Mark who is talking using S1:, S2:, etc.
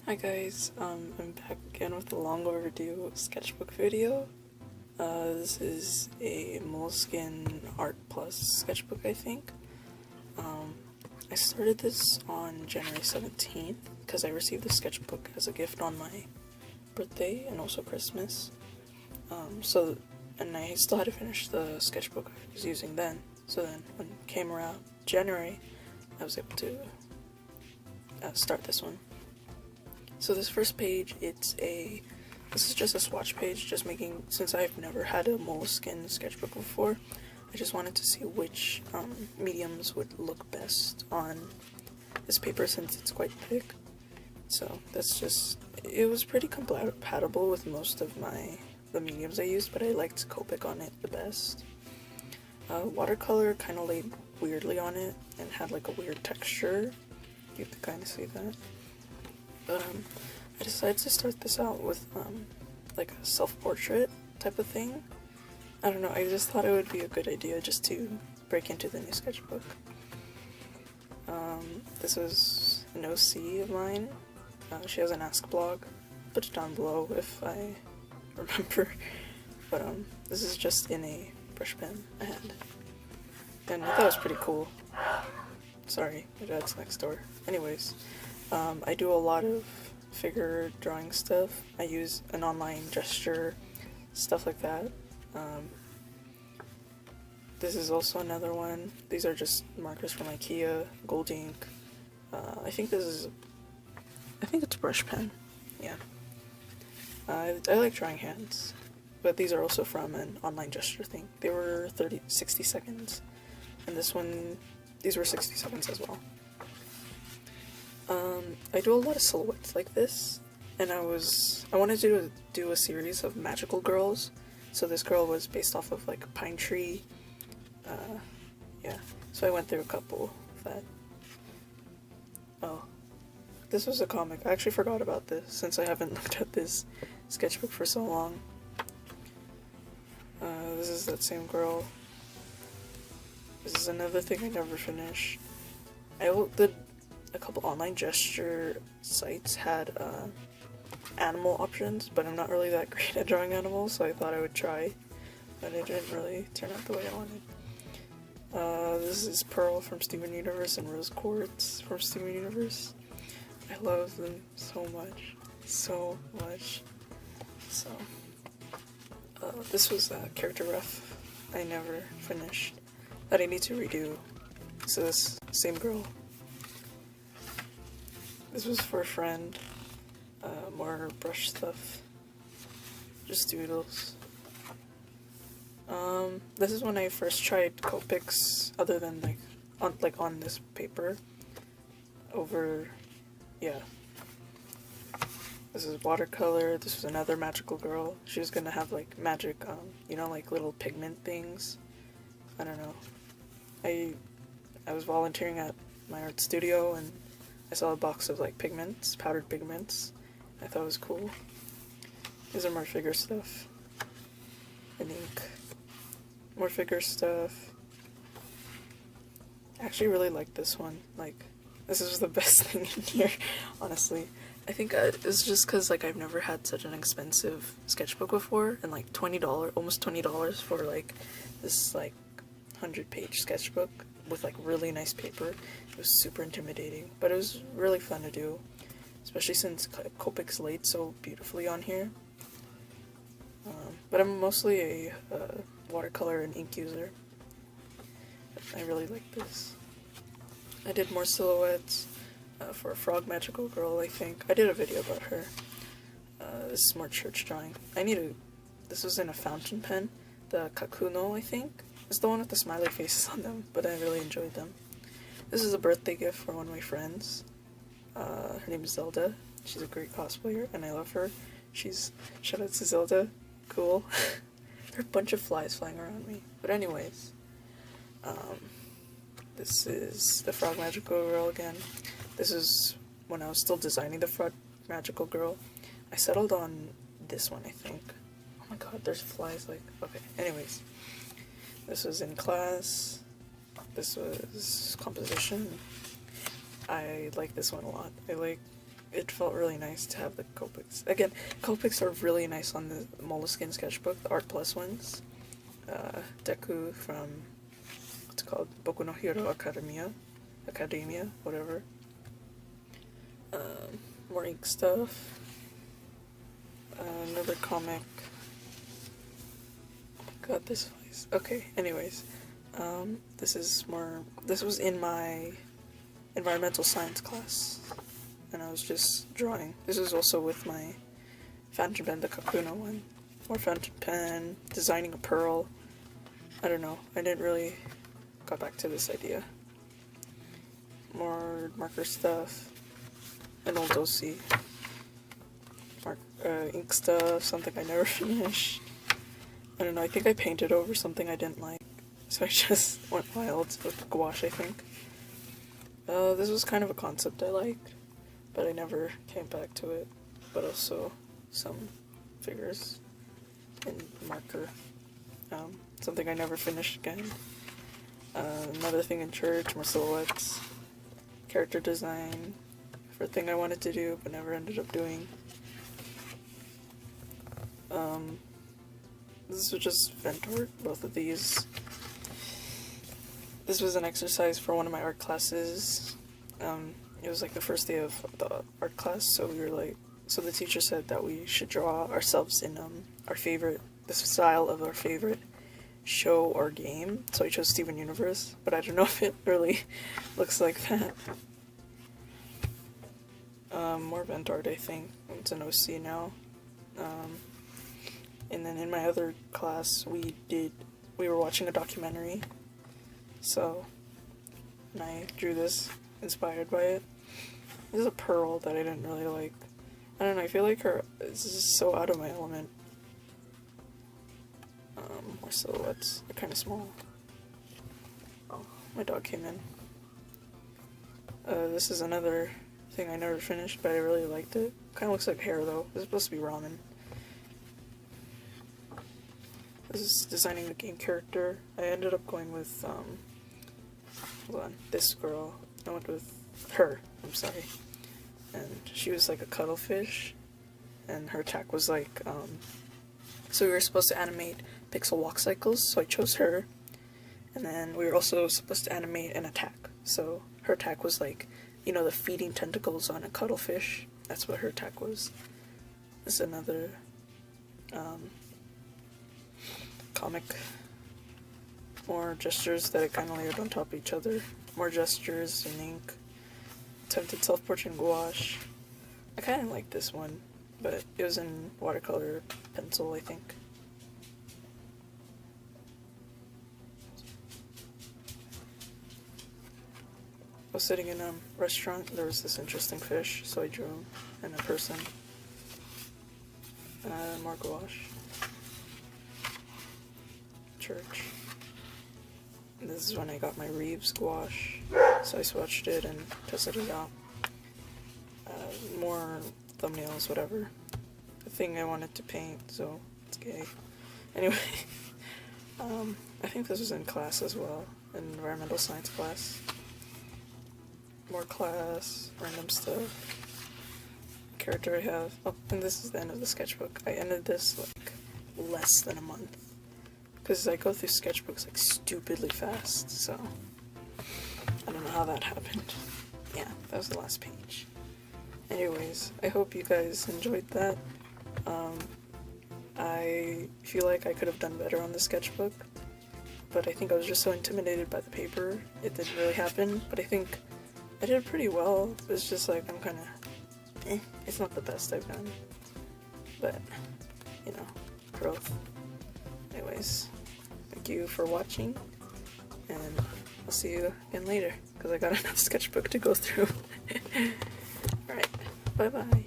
S1: Hi guys, I'm back again with a long overdue sketchbook video. This is a Moleskine Art Plus sketchbook, I think. I started this on January 17th because I received the sketchbook as a gift on my birthday and also Christmas. And I still had to finish the sketchbook I was using then. So then when it came around January, I was able to start this one. So this first page, this is just a swatch page, since I've never had a Moleskine sketchbook before, I just wanted to see which mediums would look best on this paper since it's quite thick. So it was pretty compatible with most of the mediums I used, but I liked Copic on it the best. Watercolor kind of laid weirdly on it and had like a weird texture. You can kind of see that. But I decided to start this out with like a self-portrait type of thing. I don't know, I just thought it would be a good idea just to break into the new sketchbook. This was an OC of mine. She has an Ask blog. Put it down below if I remember. But this is just in a brush pen I had. And I thought it was pretty cool. Sorry, my dad's next door. Anyways. I do a lot of figure drawing stuff. I use an online gesture, stuff like that. This is also another one. These are just markers from IKEA, gold ink. I think it's a brush pen. Yeah. I like drawing hands, but these are also from an online gesture thing. They were 60 seconds, and these were 60 seconds as well. I do a lot of silhouettes like this, and I wanted to do a series of magical girls. So this girl was based off of like a pine tree. Yeah, so I went through a couple of that. Oh, this was a comic. I actually forgot about this since I haven't looked at this sketchbook for so long. This is that same girl. This is another thing I never finished. A couple online gesture sites had animal options, but I'm not really that great at drawing animals, so I thought I would try, but it didn't really turn out the way I wanted. This is Pearl from Steven Universe and Rose Quartz from Steven Universe. I love them so much. So much. So, this was a character ref I never finished that I need to redo. So this same girl. This was for a friend, more brush stuff, just doodles. This is when I first tried Copics, other than on this paper, yeah. This is watercolor. This was another magical girl. She was gonna have like magic, like little pigment things. I don't know. I was volunteering at my art studio and I saw a box of like pigments, powdered pigments. I thought it was cool. These are more figure stuff. And ink. More figure stuff. I actually really like this one. Like, this is the best thing in here, honestly. I think it's just because like I've never had such an expensive sketchbook before, and like $20, almost $20 for like this like 100-page sketchbook with like really nice paper. It was super intimidating, but it was really fun to do, especially since Copic's laid so beautifully on here. But I'm mostly a watercolor and ink user. I really like this. I did more silhouettes for a frog magical girl, I think. I did a video about her. This is more church drawing. This was in a fountain pen, the Kakuno, I think. It's the one with the smiley faces on them, but I really enjoyed them. This is a birthday gift for one of my friends. Her name is Zelda. She's a great cosplayer, and I love her. Shout out to Zelda. Cool. There are a bunch of flies flying around me. But anyways, this is the Frog Magical Girl again. This is when I was still designing the Frog Magical Girl. I settled on this one, I think. Oh my god, there's flies like... Okay, anyways. This was in class. This was composition. I like this one a lot. it felt really nice to have the Copics. Again, Copics are really nice on the Moleskine sketchbook, the Art Plus ones. Deku from, what's it called? Boku no Hero Academia, whatever. More ink stuff. Another comic. Oh my god, this voice. Okay, anyways. This was in my environmental science class, and I was just drawing. This is also with my fountain pen, the Kakuna one. More fountain pen, designing a pearl. I don't know, I didn't really got back to this idea. More marker stuff, an old OC. Ink stuff, something I never finished. I don't know, I think I painted over something I didn't like, so I just went wild with gouache, I think. This was kind of a concept I liked, but I never came back to it. But also some figures in marker. Something I never finished again. Another thing in church, more silhouettes. Character design, for a thing I wanted to do but never ended up doing. This was just vent art, both of these. This was an exercise for one of my art classes. It was like the first day of the art class, so the teacher said that we should draw ourselves in the style of our favorite show or game. So I chose Steven Universe, but I don't know if it really looks like that. More vent art, I think. It's an OC now. And then in my other class, we were watching a documentary. So, and I drew this, inspired by it. This is a pearl that I didn't really like. I don't know, I feel like this is so out of my element. More silhouettes, they're kind of small. Oh, my dog came in. This is another thing I never finished, but I really liked it. Kind of looks like hair though, it's supposed to be ramen. This is designing the game character. I ended up going with, hold on, this girl. I went with her, I'm sorry. And she was like a cuttlefish, and her attack was like, so we were supposed to animate pixel walk cycles, so I chose her. And then we were also supposed to animate an attack. So her attack was like, you know, the feeding tentacles on a cuttlefish. That's what her attack was. This is another, comic. More gestures that I kind of layered on top of each other. More gestures in ink. Attempted self-portrait gouache. I kind of like this one, but it was in watercolor pencil, I think. I was sitting in a restaurant, there was this interesting fish, so I drew him, and a person. More gouache. Church. And this is when I got my Reeves gouache, so I swatched it and tested it out. More thumbnails, whatever. The thing I wanted to paint, so it's gay. Anyway, I think this was in class as well, in environmental science class. More class, random stuff. Character I have. Oh, and this is the end of the sketchbook. I ended this like less than a month. Because I go through sketchbooks like stupidly fast, so I don't know how that happened. Yeah, that was the last page. Anyways, I hope you guys enjoyed that. I feel like I could have done better on the sketchbook, but I think I was just so intimidated by the paper, it didn't really happen, but I think I did pretty well. It's just like, I'm kind of, it's not the best I've done, but, you know, growth. Anyways, thank you for watching, and I'll see you again later, because I got another sketchbook to go through. Alright, bye bye.